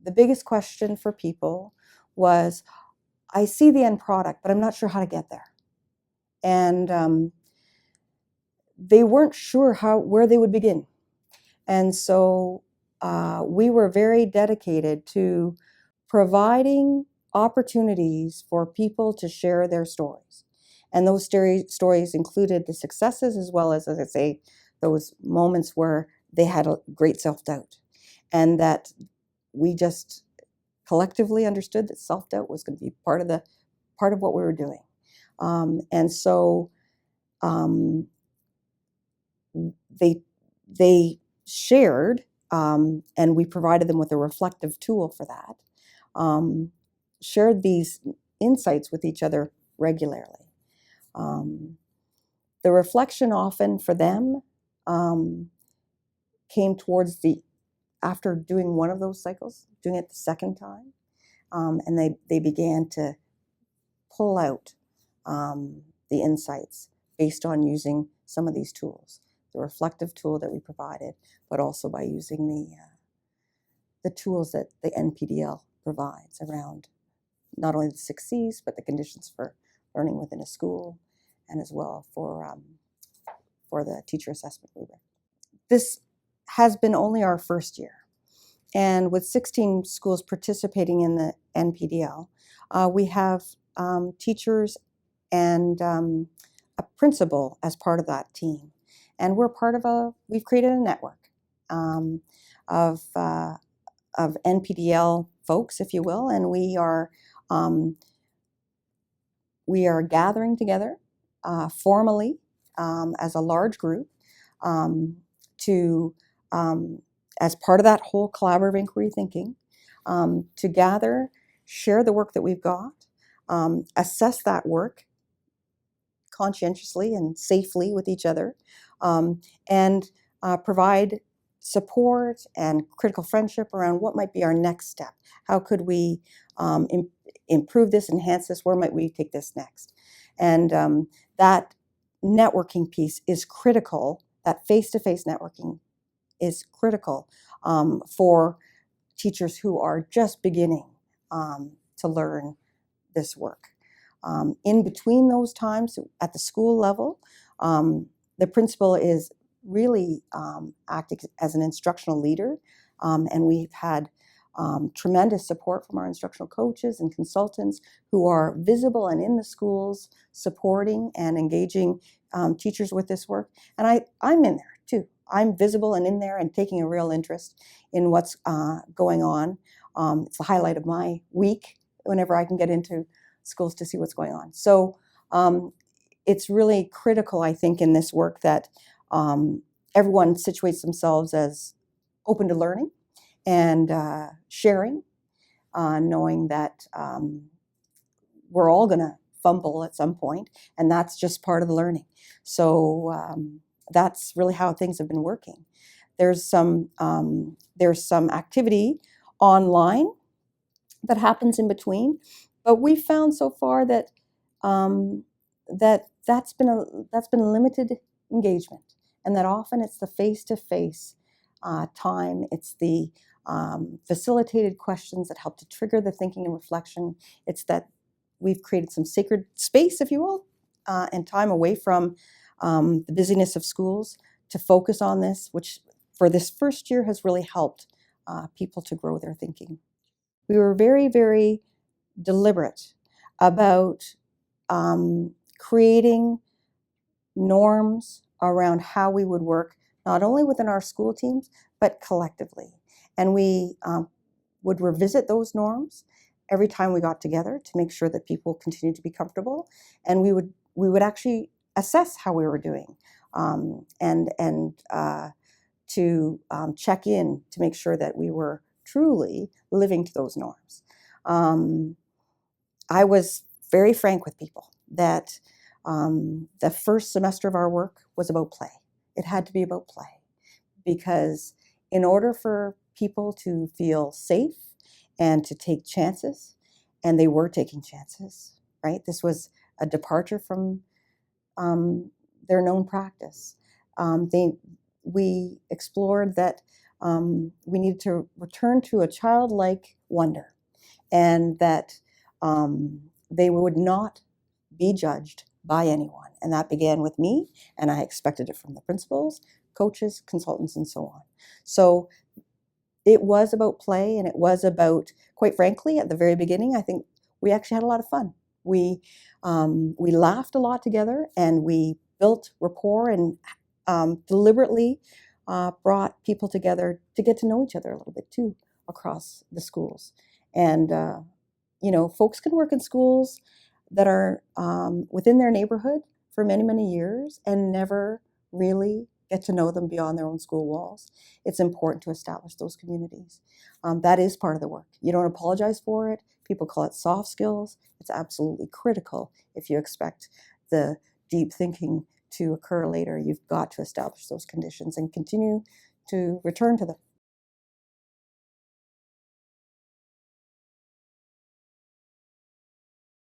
the biggest question for people was, I see the end product, but I'm not sure how to get there. And they weren't sure where they would begin. And so we were very dedicated to providing opportunities for people to share their stories. And those stories included the successes as well as I say, those moments where they had a great self-doubt. And that we just collectively understood that self-doubt was going to be part of what we were doing. And so they shared, and we provided them with a reflective tool for that, shared these insights with each other regularly. The reflection often for them came towards after doing one of those cycles, doing it the second time, and they began to pull out the insights based on using some of these tools, the reflective tool that we provided, but also by using the tools that the NPDL provides around not only the 6 C's, but the conditions for learning within a school, and as well for the teacher assessment rubric. This has been only our first year. And with 16 schools participating in the NPDL, we have teachers and a principal as part of that team. And we're part of we've created a network of NPDL folks, if you will, and we are gathering together formally as a large group to as part of that whole collaborative inquiry thinking, to gather, share the work that we've got, assess that work conscientiously and safely with each other, and provide support and critical friendship around what might be our next step. How could we improve this, enhance this? Where might we take this next? And that networking piece is critical. That face-to-face networking is critical for teachers who are just beginning to learn this work. In between those times at the school level, the principal is really acting as an instructional leader, and we've had tremendous support from our instructional coaches and consultants who are visible and in the schools supporting and engaging teachers with this work. And I'm in there too. I'm visible and in there and taking a real interest in what's going on. It's the highlight of my week whenever I can get into schools to see what's going on. So it's really critical, I think, in this work that everyone situates themselves as open to learning and sharing, knowing that we're all going to fumble at some point, and that's just part of the learning. So that's really how things have been working. There's some activity online that happens in between, but we found so far that that's been limited engagement, and that often it's the face-to-face time. It's the facilitated questions that help to trigger the thinking and reflection. It's that we've created some sacred space, if you will, and time away from the busyness of schools to focus on this, which for this first year has really helped people to grow their thinking. We were very, very deliberate about creating norms around how we would work, not only within our school teams, but collectively. And we would revisit those norms every time we got together to make sure that people continued to be comfortable. And we would actually assess how we were doing, and to check in to make sure that we were truly living to those norms. I was very frank with people that the first semester of our work was about play. It had to be about play, because in order for people to feel safe and to take chances, and they were taking chances, right? This was a departure from their known practice. We explored that we needed to return to a childlike wonder, and that they would not be judged by anyone. And that began with me, and I expected it from the principals, coaches, consultants, and so on. So it was about play, and it was about, quite frankly, at the very beginning, I think we actually had a lot of fun. We laughed a lot together, and we built rapport, and deliberately brought people together to get to know each other a little bit too across the schools. And folks can work in schools that are within their neighborhood for many, many years and never really get to know them beyond their own school walls. It's important to establish those communities. That is part of the work. You don't apologize for it. People call it soft skills. It's absolutely critical if you expect the deep thinking to occur later. You've got to establish those conditions and continue to return to them.